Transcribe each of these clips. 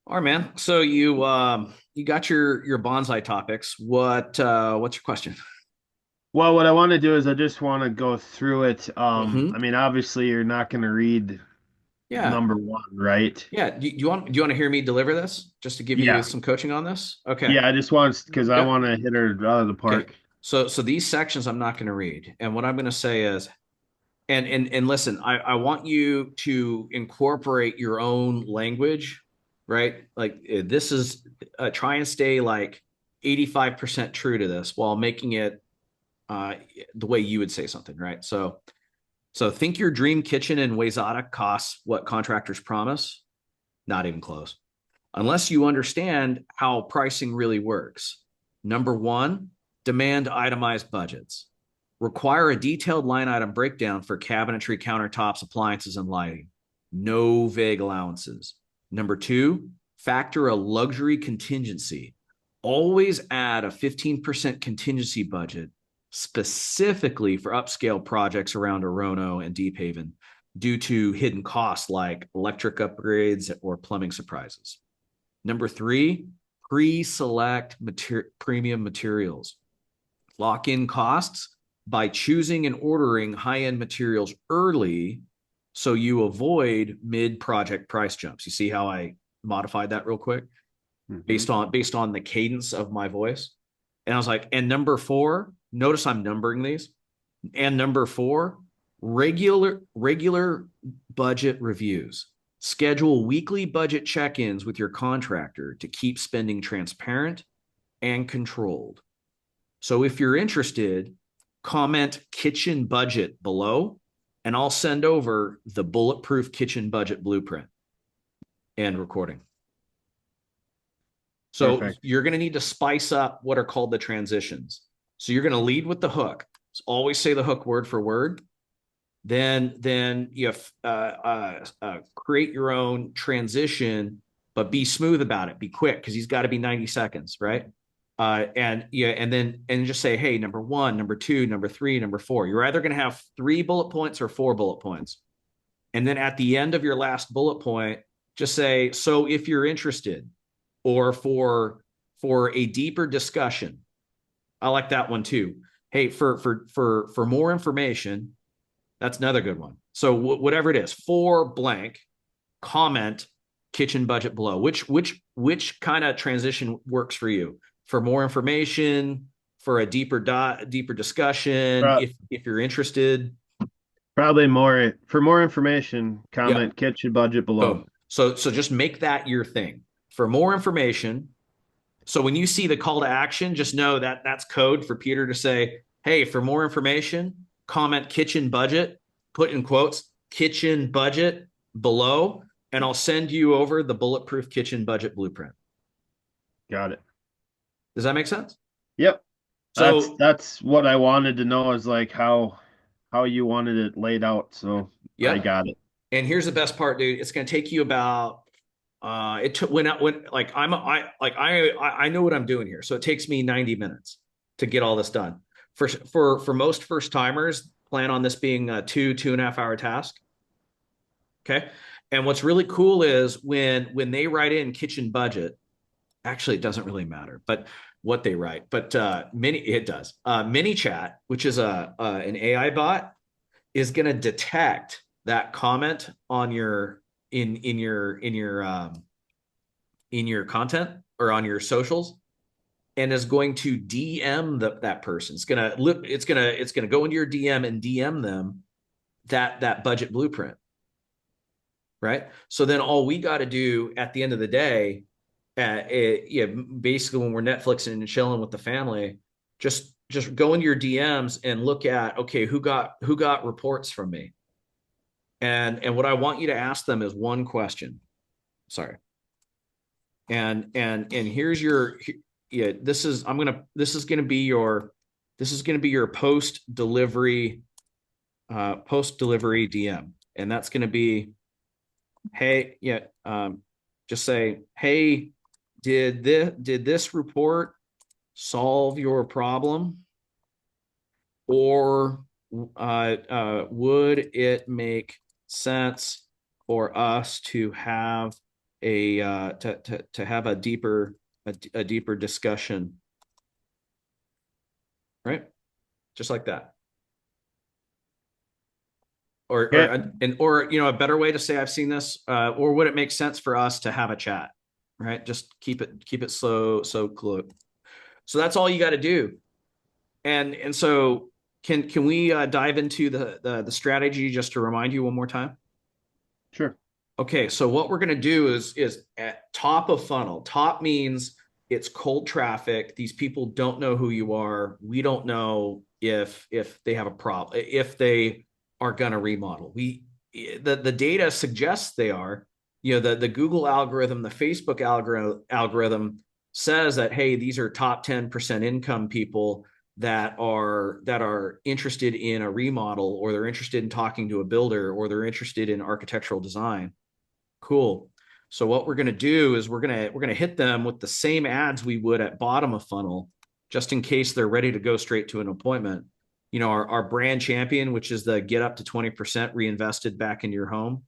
All right, man. So you got your bonsai topics. What's your question? Well, what I want to do is I just want to go through it. Hmm. I mean, obviously you're not going to read Yeah. number one, right? Yeah. Do you want to hear me deliver this just to give you Yeah. some coaching on this? Okay. Yeah, I just want because I Yep. want to hit her out of the Okay. park. So these sections I'm not going to read. And what I'm going to say is, and listen, I want you to incorporate your own language, right? Like this is try and stay like 85% true to this while making it uh, the way you would say something, right? So think your dream kitchen in Wayzata costs what contractors promise? Not even close. Unless you understand how pricing really works. Number one, demand itemized budgets. Require a detailed line item breakdown for cabinetry, countertops, appliances, and lighting. No vague allowances. Number two, factor a luxury contingency. Always add a 15% contingency budget specifically for upscale projects around Orono and Deep Haven due to hidden costs like electric upgrades or plumbing surprises. Number three, pre-select premium materials. Lock in costs by choosing and ordering high-end materials early so you avoid mid-project price jumps. You see how I modified that real quick Hmm. based on the cadence of my voice? And I was like, and number four, notice I'm numbering these. And number four, regular budget reviews. Schedule weekly budget check-ins with your contractor to keep spending transparent and controlled. So if you're interested, comment kitchen budget below, and I'll send over the bulletproof kitchen budget blueprint and recording. So Perfect. you're going to need to spice up what are called the transitions. So you're going to lead with the hook. So always say the hook word for word. Then you create your own transition, but be smooth about it. Be quick because he's got to be 90 seconds, right? And just say, hey, number one, number two, number three, number four. You're either going to have 3 bullet points or 4 bullet points. And then at the end of your last bullet point, just say, so if you're interested, or for a deeper discussion. I like that one too. Hey, for more information, that's another good one. So whatever it is, for blank, comment kitchen budget below. Which kind of transition works for you? For more information, for a deeper discussion, Pro- if you're interested. Probably more for more information, Yep. comment kitchen budget below. Boom. So just make that your thing. For more information, so when you see the call to action, just know that that's code for Peter to say, hey, for more information, comment kitchen budget, put in quotes, kitchen budget below, and I'll send you over the bulletproof kitchen budget blueprint. Got it. Does that make sense? Yep. That's So, that's what I wanted to know is like how you wanted it laid out. So I yep. got it. And here's the best part, dude. It's going to take you about it took when like I know what I'm doing here. So it takes me 90 minutes to get all this done. For most first timers, plan on this being a 2.5 hour task. Okay. And what's really cool is when they write in kitchen budget, actually it doesn't really matter, but what they write, but mini it does. Mini chat, which is a an AI bot, is going to detect that comment on your in your content or on your socials and is going to DM that person. It's gonna look. It's gonna go into your DM and DM them that budget blueprint, right? So then all we got to do at the end of the day, yeah, basically when we're Netflixing and chilling with the family, just go into your DMs and look at okay, who got reports from me, and what I want you to ask them is one question. Sorry, and here's your yeah this is going to be your post delivery DM, and that's going to be hey yeah just say hey, did this report solve your problem, or would it make sense for us to have to have a deeper discussion, right? Just like that. Okay. Or a better way to say I've seen this, or would it make sense for us to have a chat, right? Just keep it so close. So that's all you got to do. And so can we dive into the strategy just to remind you one more time? Sure. Okay, so what we're going to do is at top of funnel. Top means it's cold traffic. These people don't know who you are. We don't know if they have a problem, if they are going to remodel. The data suggests they are. The Google algorithm, the Facebook algorithm says that, hey, these are top 10% income people that are interested in a remodel, or they're interested in talking to a builder, or they're interested in architectural design. Cool. So what we're going to do is we're going to hit them with the same ads we would at bottom of funnel, just in case they're ready to go straight to an appointment. Our brand champion, which is the get up to 20% reinvested back into your home,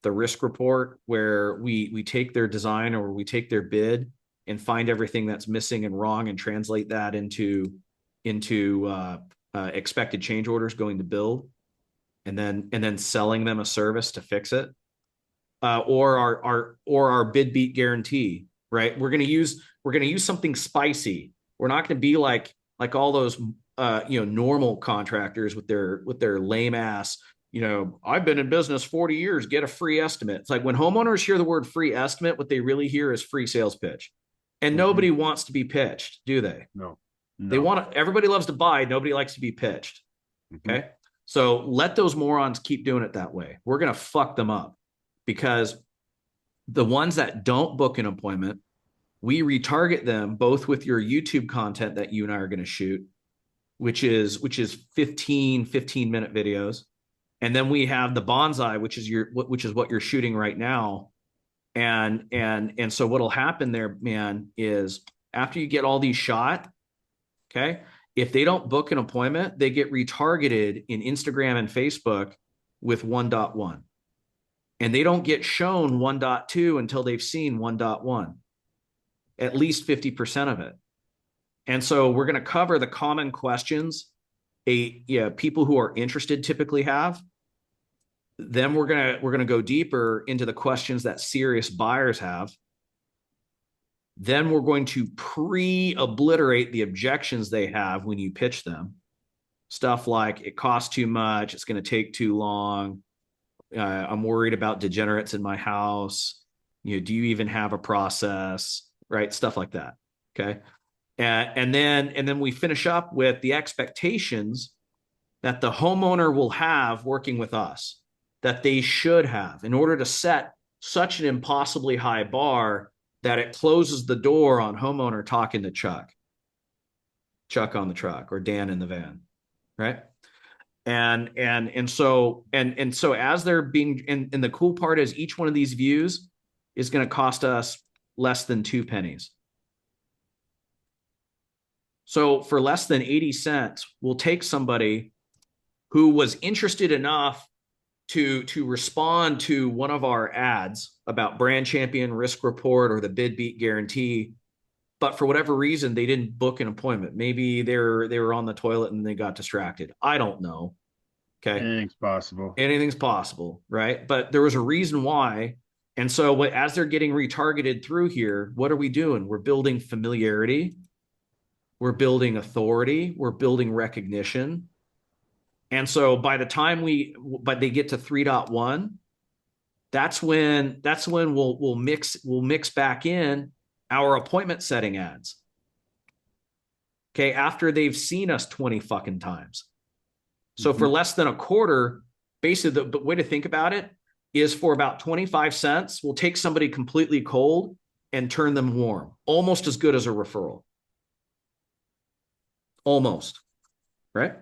the risk report, where we take their design or we take their bid and find everything that's missing and wrong and translate that into expected change orders going to build, and then selling them a service to fix it. Or our bid beat guarantee, right? We're gonna use something spicy. We're not gonna be like all those normal contractors with their lame ass. I've been in business 40 years. Get a free estimate. It's like when homeowners hear the word free estimate, what they really hear is free sales pitch, and Mm-hmm. nobody wants to be pitched, do they? No. They No. want to. Everybody loves to buy. Nobody likes to be pitched. Mm-hmm. Okay, so let those morons keep doing it that way. We're gonna fuck them up, because the ones that don't book an appointment, we retarget them both with your YouTube content that you and I are going to shoot, which is 15-minute videos. And then we have the bonsai, which is what you're shooting right now. And so what'll happen there, man, is after you get all these shot, okay, if they don't book an appointment, they get retargeted in Instagram and Facebook with 1.1. And they don't get shown 1.2 until they've seen 1.1, at least 50% of it. And so we're going to cover the common questions people who are interested typically have. Then we're going to go deeper into the questions that serious buyers have. Then we're going to pre-obliterate the objections they have when you pitch them. Stuff like, it costs too much, it's going to take too long, I'm worried about degenerates in my house. Do you even have a process? Right? Stuff like that. Okay. And then we finish up with the expectations that the homeowner will have working with us, that they should have, in order to set such an impossibly high bar that it closes the door on homeowner talking to Chuck on the truck, or Dan in the van. Right. And so as they're being, and the cool part is each one of these views is going to cost us less than 2 pennies. So for less than 80 cents, we'll take somebody who was interested enough to respond to one of our ads about brand champion, risk report, or the bid beat guarantee, but for whatever reason they didn't book an appointment. Maybe they were on the toilet and they got distracted. I don't know. Okay. Anything's possible. Anything's possible, right? But there was a reason why. And so as they're getting retargeted through here, what are we doing? We're building familiarity. We're building authority. We're building recognition. And so by the time they get to 3.1, that's when we'll mix back in our appointment setting ads. Okay, after they've seen us 20 fucking times. So for less than a quarter, basically the way to think about it is, for about 25 cents, we'll take somebody completely cold and turn them warm, almost as good as a referral. Almost, right?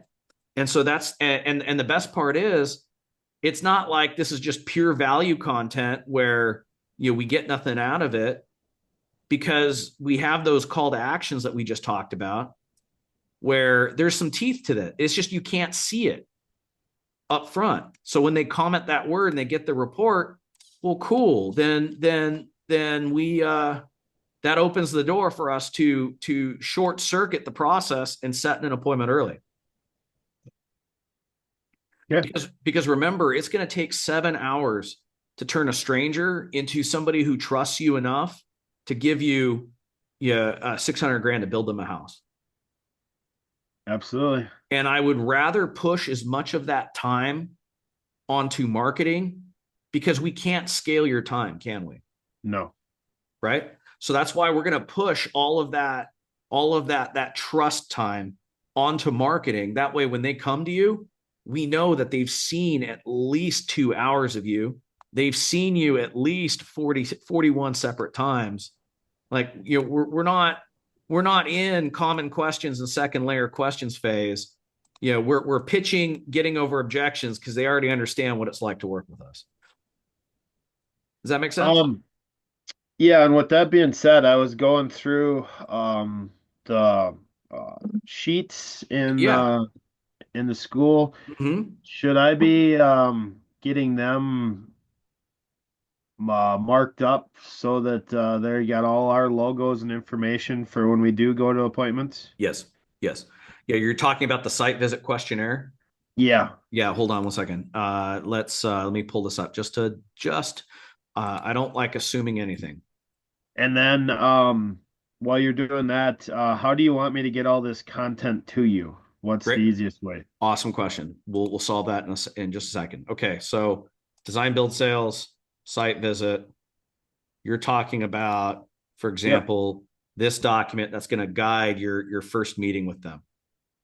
And so that's, and the best part is, it's not like this is just pure value content where we get nothing out of it, because we have those call to actions that we just talked about, where there's some teeth to that. It's just you can't see it up front. So when they comment that word and they get the report, well, cool. Then then that opens the door for us to short circuit the process and set an appointment early. Yeah, Because remember, it's going to take 7 hours to turn a stranger into somebody who trusts you enough to give you 600 grand to build them a house. absolutely. And I would rather push as much of that time onto marketing because we can't scale your time, can we? No. Right. So that's why we're going to push all of that trust time onto marketing. That way, when they come to you, we know that they've seen at least 2 hours of you. They've seen you at least 41 separate times. Like, we're not in common questions and second layer questions phase. We're pitching, getting over objections because they already understand what it's like to work with us. Does that make sense? Um, yeah, and with that being said, I was going through the sheets Yeah. in the school. Hmm. Should I be getting them marked up so that there you got all our logos and information for when we do go to appointments? Yes. Yes. Yeah. You're talking about the site visit questionnaire. Yeah. Yeah. Hold on one second. Let me pull this up I don't like assuming anything. And then while you're doing that, how do you want me to get all this content to you? What's the Great. easiest way? Awesome question. We'll solve that in just a second. Okay. So design, build, sales, site visit. You're talking about, for Yep. example, this document that's going to guide your first meeting with them.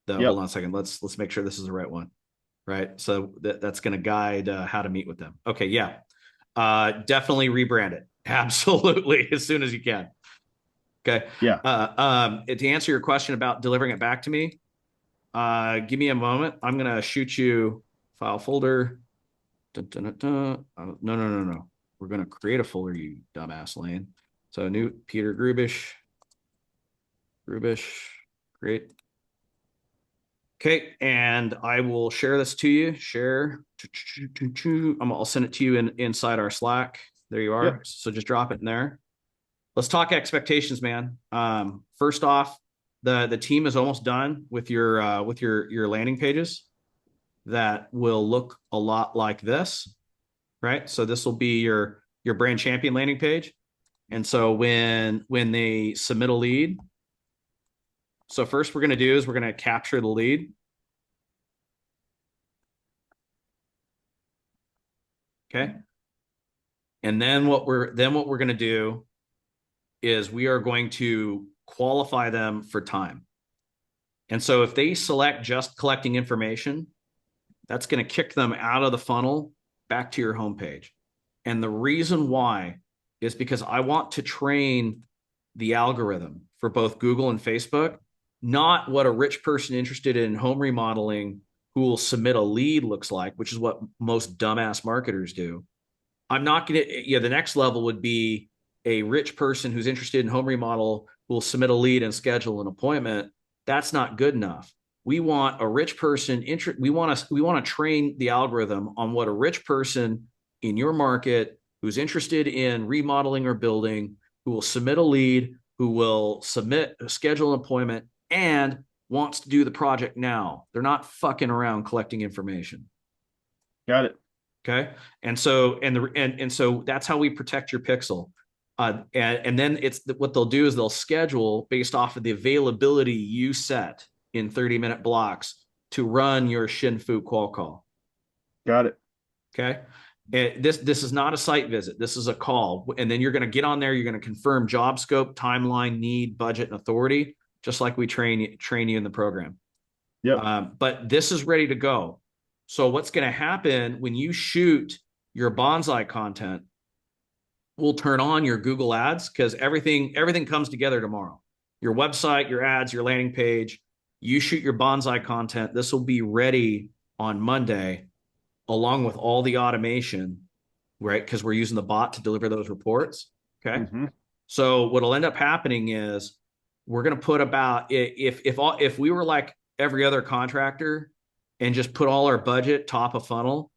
Hold Yep. on a second. Let's make sure this is the right one. Right. So that's going to guide how to meet with them. Okay. Yeah. Definitely rebrand it. Absolutely. As soon as you can. Okay. Yeah. To answer your question about delivering it back to me, give me a moment. I'm going to shoot you file folder. Dun, dun, dun, dun. No, no, no, no. We're going to create a folder, you dumbass Lane. So new Peter Grubish, great. Okay, and I will share this to you. Share. I'll send it to you inside our Slack. There you are. Yep. So just drop it in there. Let's talk expectations, man. First off, the team is almost done with your landing pages that will look a lot like this, right? So this will be your brand champion landing page. And so when they submit a lead, so first we're going to do is we're going to capture the lead. Okay. And then what we're going to do is we are going to qualify them for time. And so if they select just collecting information, that's going to kick them out of the funnel back to your homepage. And the reason why is because I want to train the algorithm for both Google and Facebook, not what a rich person interested in home remodeling who will submit a lead looks like, which is what most dumbass marketers do. I'm not going to, the next level would be a rich person who's interested in home remodel who will submit a lead and schedule an appointment. That's not good enough. We want a rich person. We want to train the algorithm on what a rich person in your market who's interested in remodeling or building, who will submit a lead, who will schedule an appointment, and wants to do the project now. They're not fucking around collecting information. Got it. Okay. And so that's how we protect your pixel. And then what they'll do is they'll schedule based off of the availability you set in 30-minute blocks to run your Shinfu qual call. Got it. Okay. And this is not a site visit. This is a call. And then you're going to get on there. You're going to confirm job scope, timeline, need, budget, and authority, just like we train you in the program. Yep. But this is ready to go. So what's going to happen when you shoot your bonsai content? We'll turn on your Google ads because everything comes together tomorrow. Your website, your ads, your landing page. You shoot your bonsai content. This will be ready on Monday, along with all the automation, right? Because we're using the bot to deliver those reports. Okay. Mm-hmm. So what'll end up happening is we're going to put about if we were like every other contractor and just put all our budget top of funnel,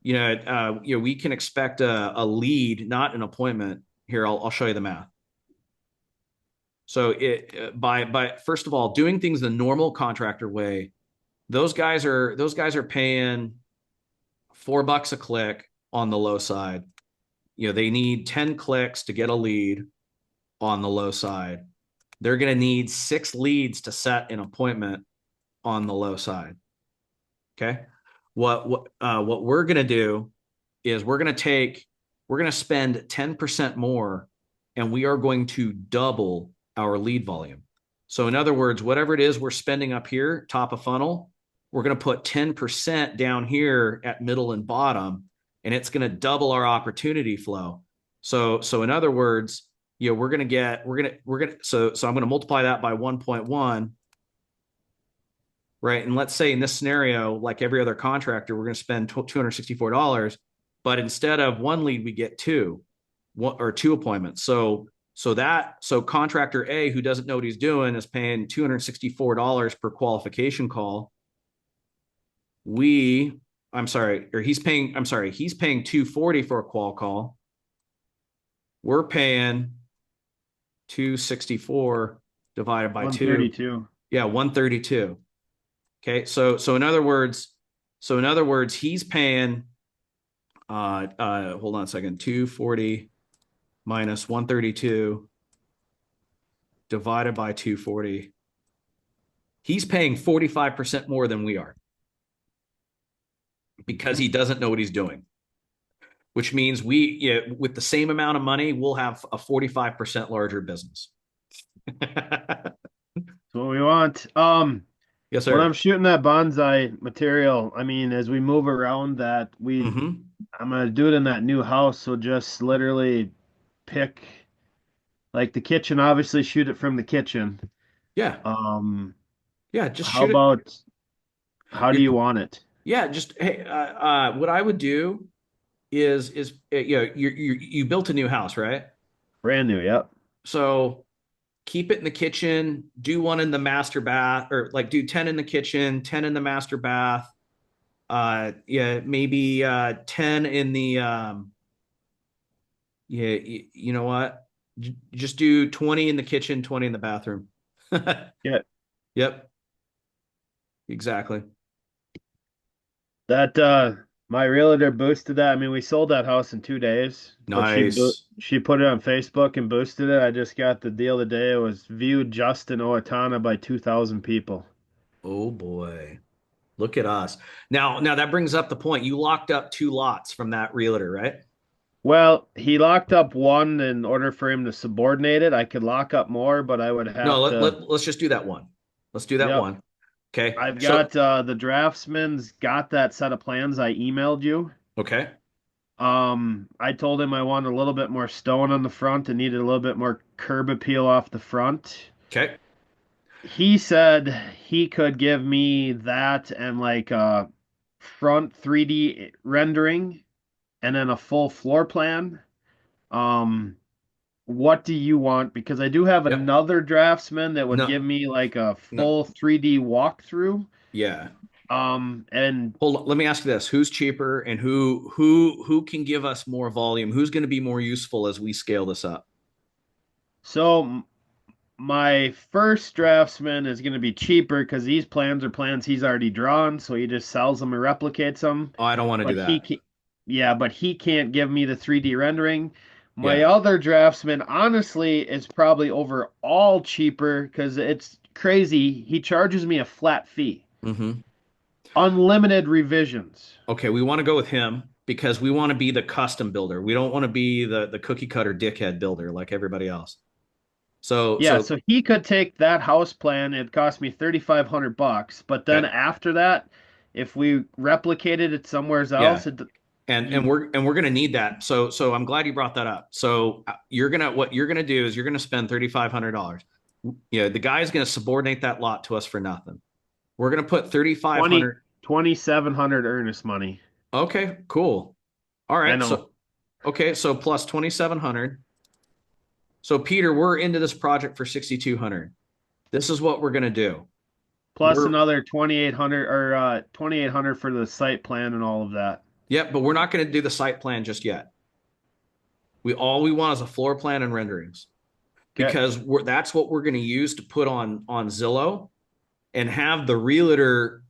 we can expect a lead, not an appointment, Here, I'll show you the math. So by first of all, doing things the normal contractor way, those guys are paying $4 a click on the low side. They need 10 clicks to get a lead on the low side. They're going to need 6 leads to set an appointment on the low side. Okay. What we're going to do is we're going to spend 10% more, and we are going to double our lead volume. So in other words, whatever it is we're spending up here, top of funnel, we're going to put 10% down here at middle and bottom, and it's going to double our opportunity flow. So in other words, so I'm going to multiply that by 1.1, right? And let's say in this scenario, like every other contractor, we're going to spend $264, but instead of one lead, we get two appointments. So contractor A, who doesn't know what he's doing, is paying $264 per qualification call. He's paying $240 for a qual call. We're paying 264 divided by 2. 132. Yeah, 132. Okay, so in other words, he's paying hold on a second, 240 minus 132 divided by 240. He's paying 45% more than we are because he doesn't know what he's doing, which means with the same amount of money, we'll have a 45% larger business. That's what we want. Yes, When I'm sir. shooting that bonsai material, I mean, as we move around that, Mm-hmm. I'm gonna do it in that new house. So just literally pick like the kitchen, obviously shoot it from the kitchen. Yeah. Um, Yeah. Just how shoot it. about how do you want it? Yeah. Just, hey, what I would do is you built a new house, right? Brand new, yep. So keep it in the kitchen, do one in the master bath, or like do 10 in the kitchen, 10 in the master bath. Yeah, maybe 10 in the yeah, you know what? Just do 20 in the kitchen, 20 in the bathroom. Yeah, Yep, exactly. that my realtor boosted that. I mean, we sold that house in 2 days, but Nice. she put it on Facebook and boosted it. I just got the deal today. It was viewed just in Owatonna by 2,000 people. Oh boy. Look at us. Now that brings up the point. You locked up 2 lots from that realtor, right? Well, he locked up one in order for him to subordinate it. I could lock up more, but I would No, have to. let's just do that one. Let's do that Yep. one. Okay. I've So, got the draftsman's got that set of plans I emailed you. okay. I told him I wanted a little bit more stone on the front and needed a little bit more curb appeal off the front. Okay. He said he could give me that and like a front 3D rendering and then a full floor plan. Um, what do you want? Because I do have Yep. another draftsman that would give No, me like a no. full 3D walkthrough. Yeah. And Hold on. Let me ask you this. Who's cheaper and who can give us more volume? Who's going to be more useful as we scale this up? so my first draftsman is going to be cheaper because these plans are plans he's already drawn, so he just sells them and replicates them. Oh, I don't want to do But he that. can, yeah, but he can't give me the 3D rendering. My Yeah. other draftsman, honestly, is probably overall cheaper because it's crazy. He charges me a flat fee, Hmm. unlimited revisions. Okay, we want to go with him because we want to be the custom builder. We don't want to be the cookie cutter dickhead builder like everybody else. So Yeah, so so he could take that house plan. It cost me 3,500 bucks, but then okay. after that, if we replicated it somewhere Yeah. else, And you we're gonna need that. So I'm glad you brought that up. So what you're gonna do is you're gonna spend $3,500. The guy's gonna subordinate that lot to us for nothing. We're gonna put 20 3,500. 2,700 earnest money. Okay, cool. All I right. know. So plus 2,700. So Peter, we're into this project for 6,200. This is what we're gonna do. Plus We're another 2,800 or 2,800 for the site plan and all of that. Yep, but we're not gonna do the site plan just yet. All we want is a floor plan and renderings Okay. because that's what we're going to use to put on Zillow and have the realtor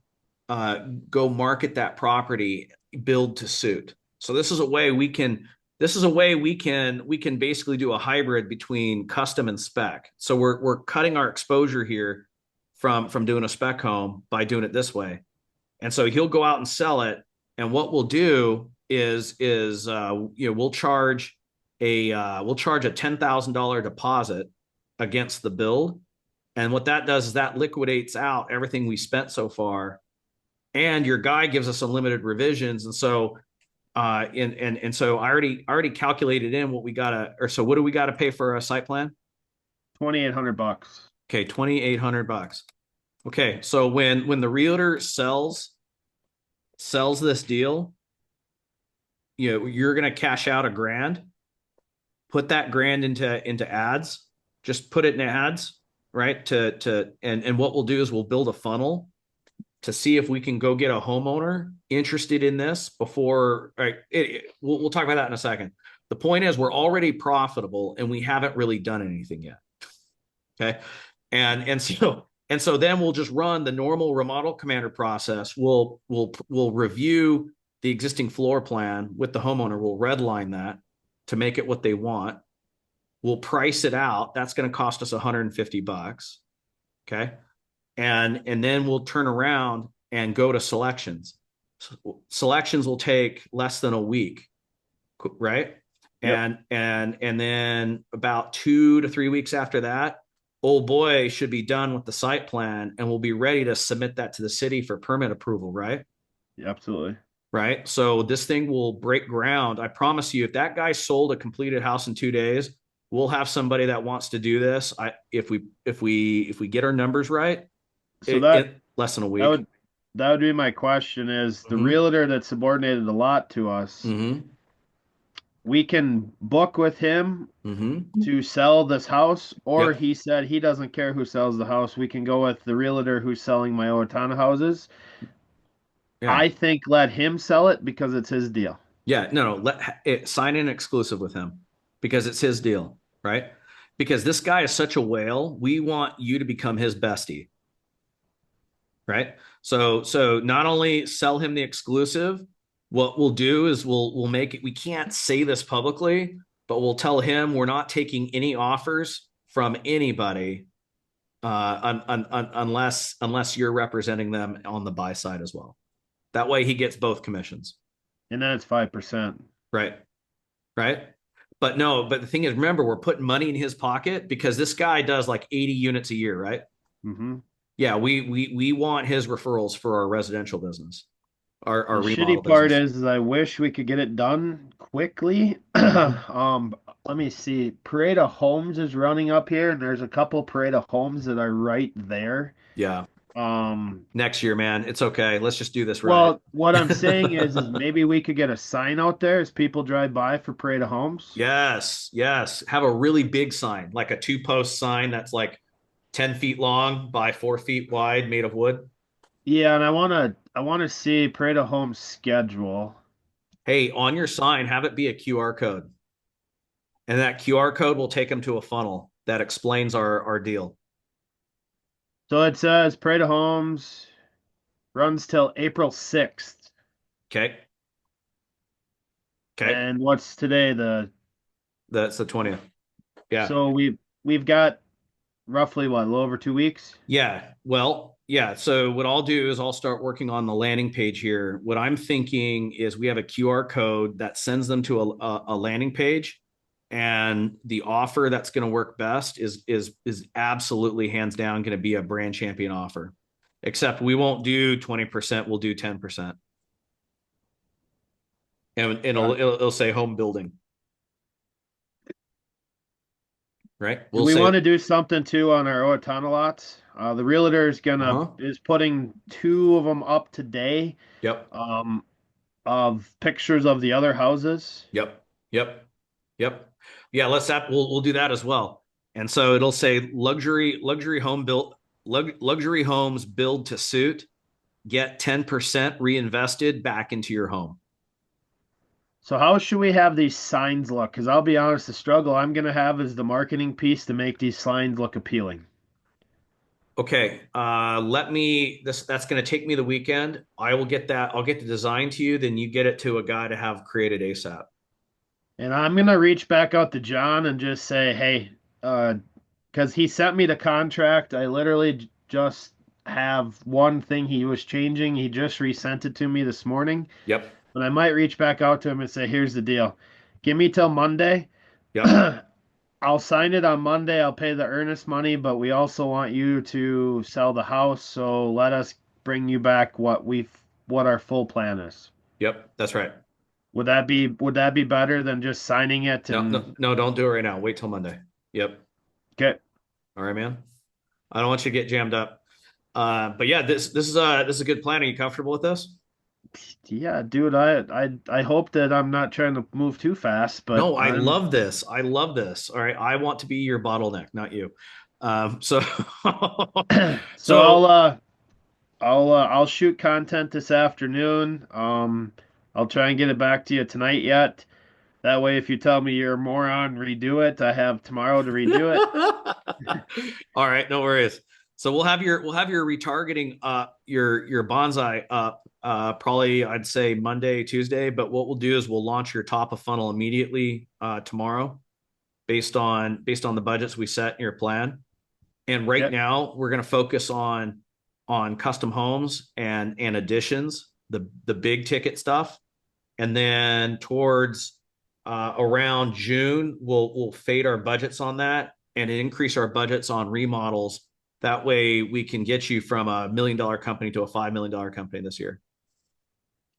go market that property, build to suit. So this is a way we can basically do a hybrid between custom and spec. So we're cutting our exposure here from doing a spec home by doing it this way. And so he'll go out and sell it. And what we'll do is we'll charge a $10,000 deposit against the build. And what that does is that liquidates out everything we spent so far. And your guy gives us unlimited revisions. And so so I already calculated in what we gotta, or so what do we gotta pay for a site plan? 2,800 bucks. Okay, $2,800. Okay, so when the realtor sells this deal, you're gonna cash out $1,000, put that grand into ads, just put it in ads, right? And what we'll do is we'll build a funnel to see if we can go get a homeowner interested in this before. Right, we'll talk about that in a second. The point is we're already profitable and we haven't really done anything yet. Okay. And so then we'll just run the normal remodel commander process. We'll review the existing floor plan with the homeowner. We'll redline that to make it what they want. We'll price it out. That's going to cost us $150. Okay. And then we'll turn around and go to selections. Selections will take less than a week, right? Yep. And then about 2 to 3 weeks after that, old boy should be done with the site plan and we'll be ready to submit that to the city for permit approval, right? Yeah, absolutely. Right. So this thing will break ground. I promise you, if that guy sold a completed house in 2 days, we'll have somebody that wants to do this. If we get our numbers right, So that it less than a that week. would that would be my question is the Mm-hmm. realtor that subordinated a lot to us, Mm-hmm. we can book with him Mm-hmm. to sell this house, or Yep. he said he doesn't care who sells the house. We can go with the realtor who's selling my Owatonna houses. Yeah. I think let him sell it because it's his deal. Yeah. No, no. Sign an exclusive with him because it's his deal, right? Because this guy is such a whale. We want you to become his bestie, right? So not only sell him the exclusive, what we'll do is we'll make it. We can't say this publicly, but we'll tell him we're not taking any offers from anybody unless you're representing them on the buy side as well. That way he gets both commissions. And then it's 5%. Right. Right. But no, but the thing is, remember, we're putting money in his pocket because this guy does like 80 units a year, right? Mm-hmm. Yeah, we want his referrals for our residential business, The our remodel shitty part business. is I wish we could get it done quickly. Mm-hmm. Let me see. Parade of Homes is running up here, and there's a couple Parade of Homes that are right there. Yeah. Um, Next year, man. It's okay. Let's just do this right. well, what I'm saying is maybe we could get a sign out there as people drive by for Parade of Homes. Yes, yes. Have a really big sign, like a two-post sign that's like 10 feet long by 4 feet wide, made of wood. Yeah, and I wanna see Parade of Homes schedule. Hey, on your sign, have it be a QR code. And that QR code will take them to a funnel that explains our deal. So it says Parade of Homes runs till April 6th. Okay. Okay. And what's today? The That's the 20th. Yeah. So we've got roughly what, a little over 2 weeks. Yeah. Well, yeah. So what I'll do is I'll start working on the landing page here. What I'm thinking is we have a QR code that sends them to a landing page. And the offer that's going to work best is absolutely hands down going to be a brand champion offer. Except we won't do 20%, we'll do 10%. And it'll say home building, right? Do We'll we say, want to do something too on our Owatonna lots? The realtor uh-huh. is putting two of them up today, Yep. um, of pictures of the other houses. Yep. Yep. Yep. Yeah, we'll do that as well. And so it'll say luxury homes build to suit, get 10% reinvested back into your home. So how should we have these signs look? Because I'll be honest, the struggle I'm gonna have is the marketing piece to make these signs look appealing. Okay, let me this that's going to take me the weekend. I will get that. I'll get the design to you, then you get it to a guy to have created ASAP. And I'm gonna reach back out to John and just say, hey, because he sent me the contract. I literally just have one thing he was changing. He just resent it to me this morning. Yep. But I might reach back out to him and say, here's the deal. Give me till Monday. Yep. I'll sign it on Monday. I'll pay the earnest money, but we also want you to sell the house. So let us bring you back what our full plan is. Yep, that's right. Would that be better than just signing it No, and no, no, don't do it right now. Wait till Monday. Yep. get All right, man. I don't want you to get jammed up. But yeah, this is a good plan. Are you comfortable with this? yeah, dude, I hope that I'm not trying to move too fast, but No, I I'm love this. I love this. All right, I want to be your bottleneck, not you. So so I'll so uh I'll shoot content this afternoon. I'll try and get it back to you tonight yet. That way, if you tell me you're a moron, redo it. I have tomorrow to redo it. all right, no worries. So we'll have your retargeting up, your bonsai up, probably I'd say Monday, Tuesday. But what we'll do is we'll launch your top of funnel immediately tomorrow, based on the budgets we set in your plan. And right Okay. now we're going to focus on custom homes and additions, the big ticket stuff, and then towards around June, we'll fade our budgets on that and increase our budgets on remodels. That way, we can get you from $1 million company to a $5 million company this year.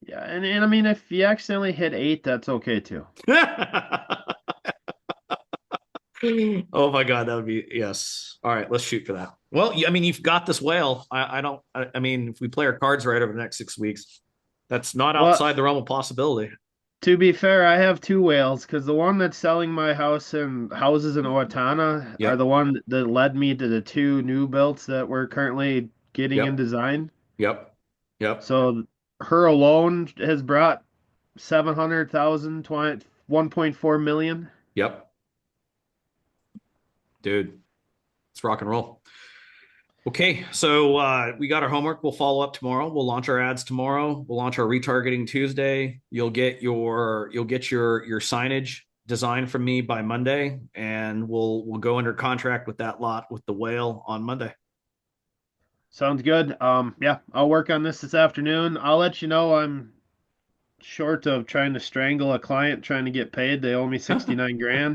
Yeah, and I mean, if you accidentally hit eight, that's okay too. Oh my God, that would be yes. All right, let's shoot for that. Well, I mean, you've got this whale. I don't. I mean, if we play our cards right over the next 6 weeks, that's not Well, outside the realm of possibility. to be fair, I have two whales because the one that's selling my house and houses in Owatonna are the Yep. one that led me to the two new builds that we're currently getting in Yep. design. Yep. Yep. So her alone has brought 700,000, 1.4 million. Yep. Dude, it's rock and roll. Okay, so we got our homework. We'll follow up tomorrow. We'll launch our ads tomorrow. We'll launch our retargeting Tuesday. You'll get your signage design from me by Monday, and we'll go under contract with that lot with the whale on Monday. Sounds good. Yeah, I'll work on this afternoon. I'll let you know I'm short of trying to strangle a client trying to get paid. They owe me 69 grand.